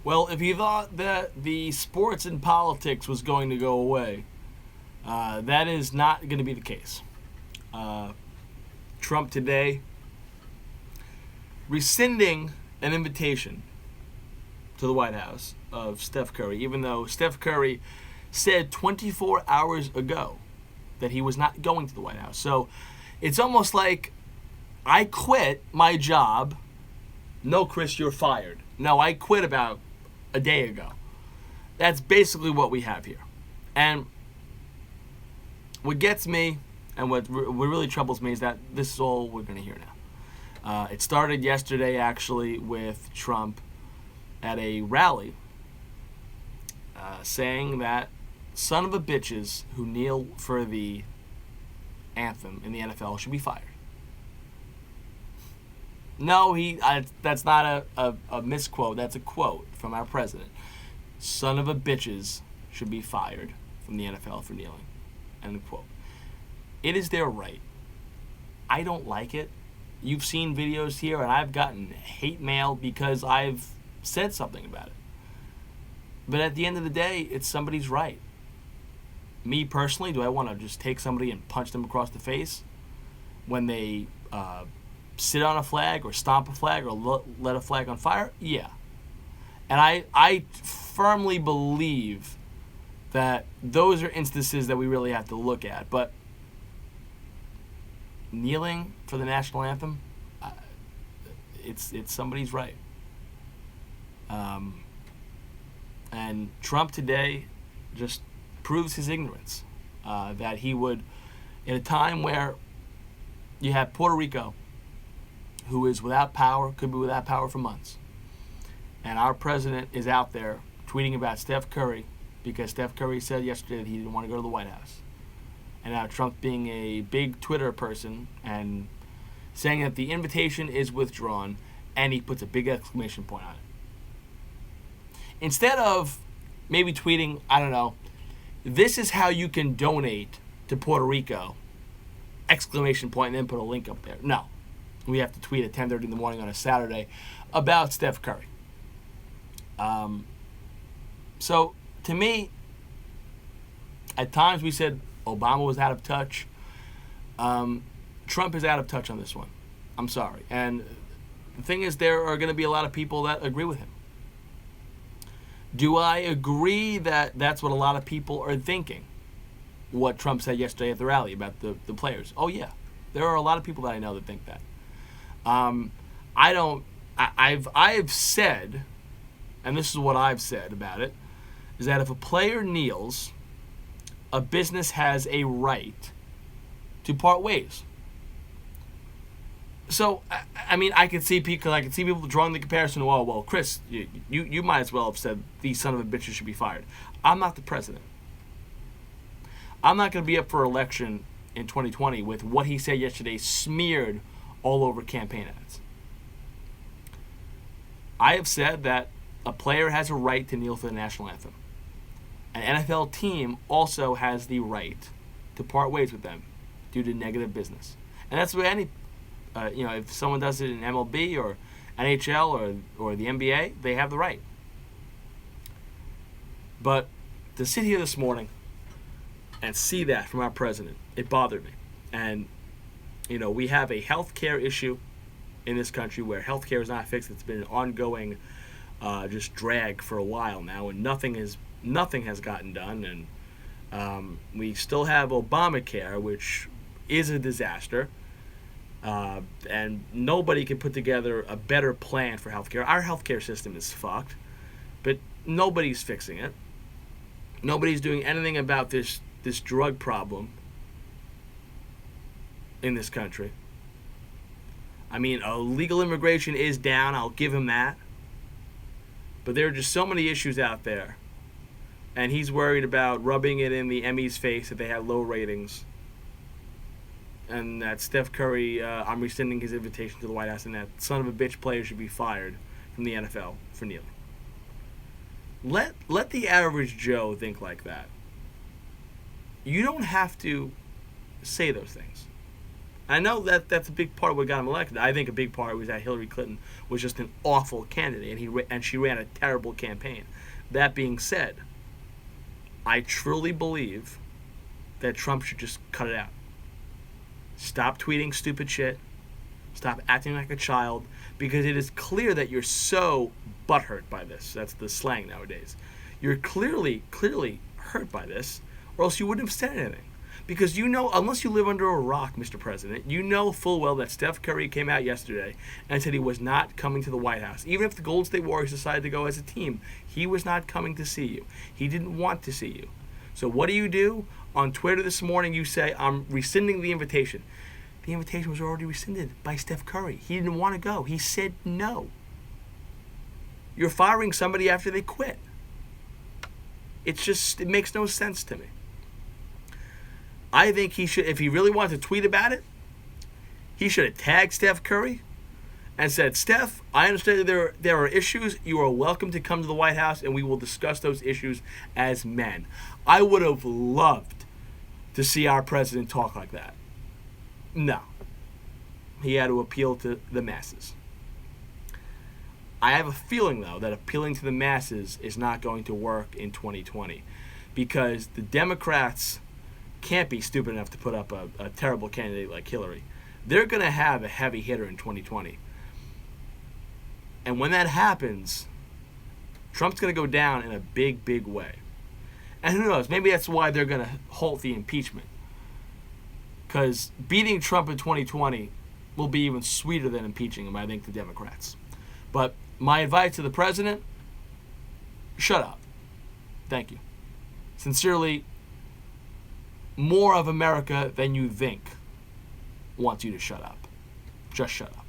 Well, if you thought that the sports and politics was going to go away, that is not going to be the case. Uh, Trump today rescinding an invitation to the White House of Steph Curry, even though Steph Curry said 24 hours ago that he was not going to the White House. So it's almost like I quit my job. No, Chris, you're fired. No, I quit about a day ago. That's basically what we have here. And what gets me and what really troubles me is that this is all we're going to hear now. It started yesterday, actually, with Trump at a rally saying that son of a bitches who kneel for the anthem in the NFL should be fired. No, that's not a misquote. That's a quote from our president. Son of a bitches should be fired from the NFL for kneeling. End quote. It is their right. I don't like it. You've seen videos here, and I've gotten hate mail because I've said something about it. But at the end of the day, it's somebody's right. Me personally, do I want to just take somebody and punch them across the face when they sit on a flag or stomp a flag or let a flag on fire? Yeah. And I firmly believe that those are instances that we really have to look at. But kneeling for the national anthem, it's somebody's right. And Trump today just proves his ignorance. That he would, in a time where you have Puerto Rico, who is without power, could be without power for months, and our president is out there tweeting about Steph Curry because Steph Curry said yesterday that he didn't want to go to the White House. And now Trump, being a big Twitter person and saying that the invitation is withdrawn, and he puts a big exclamation point on it. Instead of maybe tweeting, I don't know, this is how you can donate to Puerto Rico, exclamation point, and then put a link up there. No. We have to tweet at 10:30 in the morning on a Saturday about Steph Curry. So, to me, at times we said Obama was out of touch. Trump is out of touch on this one. I'm sorry. And the thing is, there are going to be a lot of people that agree with him. Do I agree that that's what a lot of people are thinking? What Trump said yesterday at the rally about the players? Oh, yeah. There are a lot of people that I know that think that. I've said, and this is what I've said about it, is that if a player kneels, a business has a right to part ways. So, I mean, I can see people drawing the comparison. Well, Chris, you might as well have said these son of a bitches should be fired. I'm not the president. I'm not going to be up for election in 2020 with what he said yesterday smeared all over campaign ads. I have said that a player has a right to kneel for the national anthem. An NFL team also has the right to part ways with them due to negative business. And that's what any, if someone does it in MLB or NHL or the NBA, they have the right. But to sit here this morning and see that from our president, it bothered me. And, we have a healthcare issue in this country where healthcare is not fixed. It's been an ongoing just drag for a while now, and nothing has gotten done. And we still have Obamacare, which is a disaster. And nobody can put together a better plan for healthcare. Our healthcare system is fucked, but nobody's fixing it. Nobody's doing anything about this drug problem in this country. I mean, illegal immigration is down. I'll give him that. But there are just so many issues out there. And he's worried about rubbing it in the Emmys' face that they have low ratings. And that Steph Curry, I'm rescinding his invitation to the White House, and that son of a bitch player should be fired from the NFL for kneeling. Let the average Joe think like that. You don't have to say those things. I know that that's a big part of what got him elected. I think a big part was that Hillary Clinton was just an awful candidate, and she ran a terrible campaign. That being said, I truly believe that Trump should just cut it out. Stop tweeting stupid shit. Stop acting like a child, because it is clear that you're so butthurt by this. That's the slang nowadays. You're clearly hurt by this, or else you wouldn't have said anything. Because you know, unless you live under a rock, Mr. President, you know full well that Steph Curry came out yesterday and said he was not coming to the White House. Even if the Golden State Warriors decided to go as a team, he was not coming to see you. He didn't want to see you. So what do? On Twitter this morning, you say, I'm rescinding the invitation. The invitation was already rescinded by Steph Curry. He didn't want to go. He said no. You're firing somebody after they quit. It makes no sense to me. I think he should, if he really wanted to tweet about it, he should have tagged Steph Curry and said, Steph, I understand that there are issues. You are welcome to come to the White House, and we will discuss those issues as men. I would have loved to see our president talk like that. No. He had to appeal to the masses. I have a feeling, though, that appealing to the masses is not going to work in 2020, because the Democrats can't be stupid enough to put up a terrible candidate like Hillary. They're going to have a heavy hitter in 2020. And when that happens, Trump's going to go down in a big, big way. And who knows, maybe that's why they're going to halt the impeachment. Because beating Trump in 2020 will be even sweeter than impeaching him, I think, to Democrats. But my advice to the president, shut up. Thank you. Sincerely, more of America than you think wants you to shut up. Just shut up.